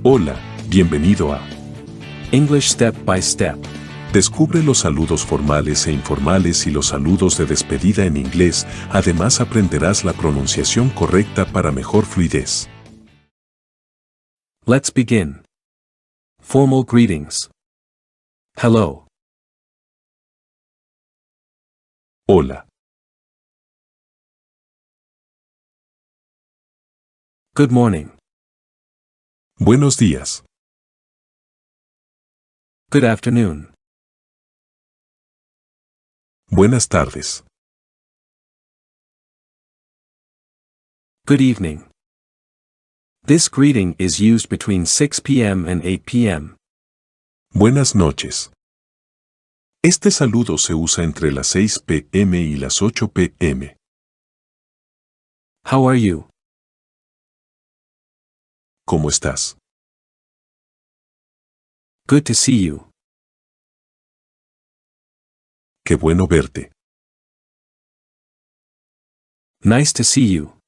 Hola, bienvenido a English Step by Step. Descubre los saludos formales e informales y los saludos de despedida en inglés. Además aprenderás la pronunciación correcta para mejor fluidez. Let's begin. Formal greetings. Hello. Hola, Good morning. buenos días, Good afternoon. buenas tardes, Good evening. This greeting is used between 6 p.m. and 8 p.m. buenas noches. Este saludo se usa entre las 6 p.m. y las 8 p.m. How are you? ¿Cómo estás? Good to see you. Qué bueno verte. Nice to see you.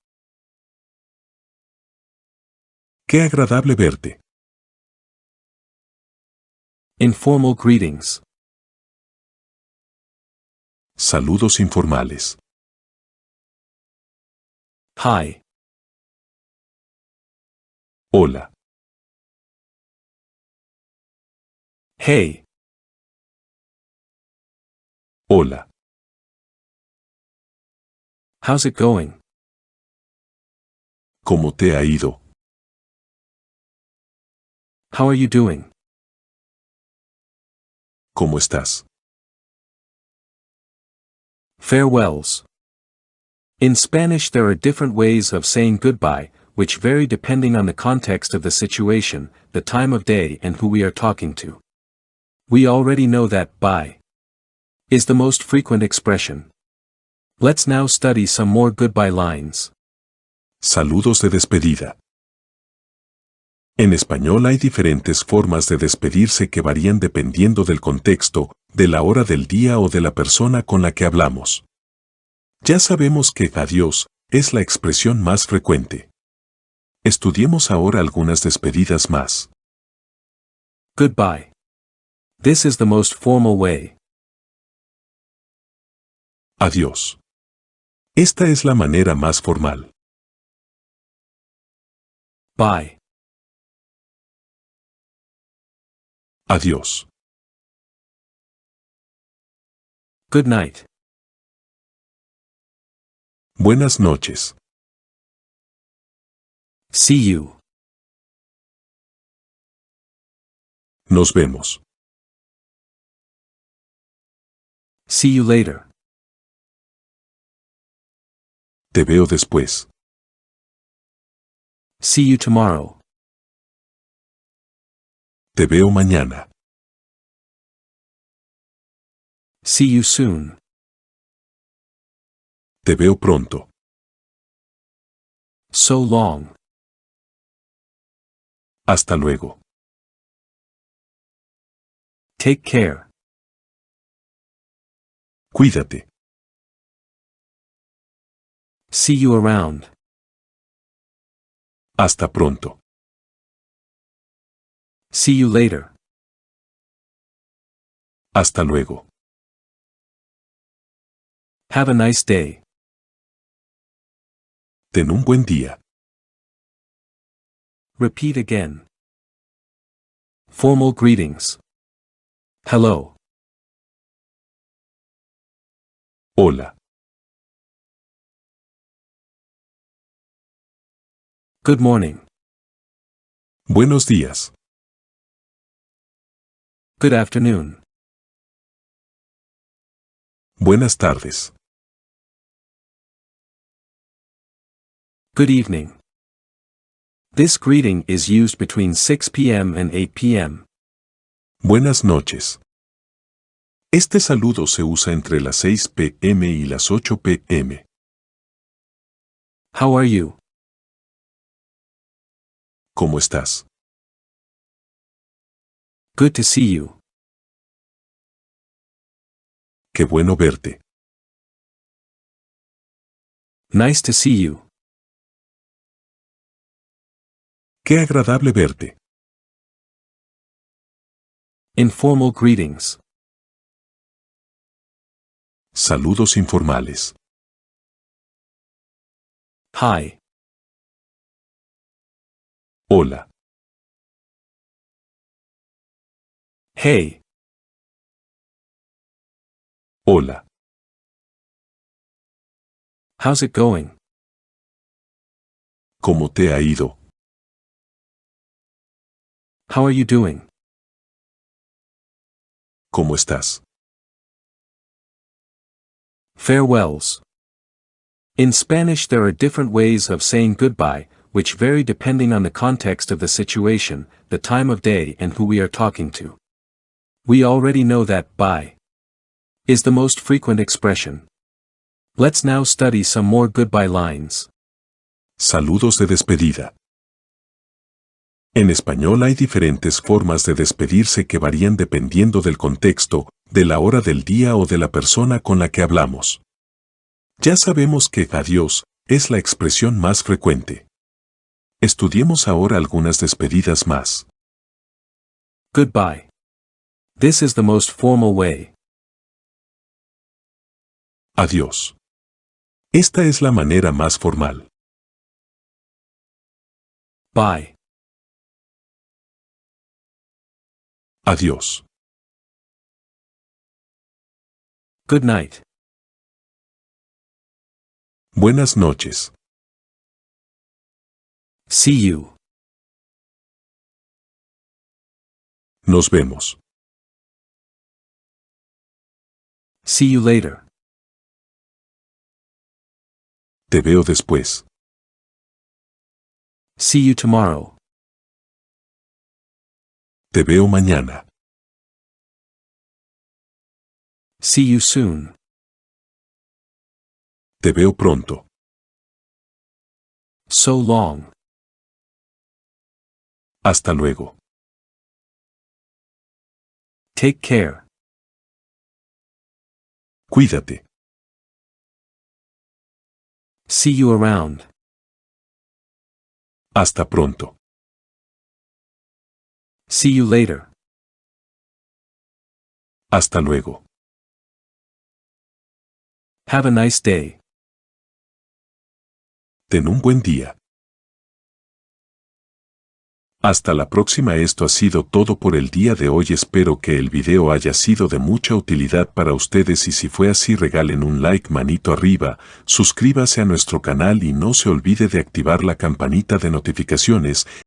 Qué agradable verte. Informal greetings. Saludos informales. Hi. Hola, Hey. hola, How's it going? ¿cómo te ha ido? How are you doing? ¿Cómo estás? Farewells. In Spanish, there are different ways of saying goodbye, which vary depending on the context of the situation, the time of day, and who we are talking to. We already know that bye is the most frequent expression. Let's now study some more goodbye lines. Saludos de despedida. En español hay diferentes formas de despedirse que varían dependiendo del contexto, de la hora del día o de la persona con la que hablamos. Ya sabemos que adiós es la expresión más frecuente. Estudiemos ahora algunas despedidas más. Goodbye. This is the most formal way. Adiós. Esta es la manera más formal. Bye. Adiós. Good night. Buenas noches. See you. Nos vemos. See you later. Te veo después. See you tomorrow. Te veo mañana. See you soon. Te veo pronto. So long. Hasta luego. Take care. Cuídate. See you around. Hasta pronto. See you later. Hasta luego. Have a nice day. Ten un buen día. Repeat again. Formal greetings. Hello. Hola. Good morning. Buenos días. Good afternoon. Buenas tardes. Good evening. This greeting is used between 6 p.m. and 8 p.m. Buenas noches. Este saludo se usa entre las 6 p.m. y las 8 p.m. How are you? ¿Cómo estás? Good to see you. Qué bueno verte. Nice to see you. Qué agradable verte. Informal greetings. Saludos informales. Hi. Hola. Hey. Hola. How's it going? ¿Cómo te ha ido? How are you doing? ¿Cómo estás? Farewells. In Spanish there are different ways of saying goodbye, which vary depending on the context of the situation, the time of day and who we are talking to. We already know that bye is the most frequent expression. Let's now study some more goodbye lines. Saludos de despedida. En español hay diferentes formas de despedirse que varían dependiendo del contexto, de la hora del día o de la persona con la que hablamos. Ya sabemos que adiós es la expresión más frecuente. Estudiemos ahora algunas despedidas más. Goodbye. This is the most formal way. Adiós. Esta es la manera más formal. Bye. Adiós. Good night. Buenas noches. See you. Nos vemos. See you later. Te veo después. See you tomorrow. Te veo mañana. See you soon. Te veo pronto. So long. Hasta luego. Take care. Cuídate. See you around. Hasta pronto. See you later. Hasta luego. Have a nice day. Ten un buen día. Hasta la próxima. Esto ha sido todo por el día de hoy. Espero que el video haya sido de mucha utilidad para ustedes y si fue así regalen un like, manito arriba, suscríbase a nuestro canal y no se olvide de activar la campanita de notificaciones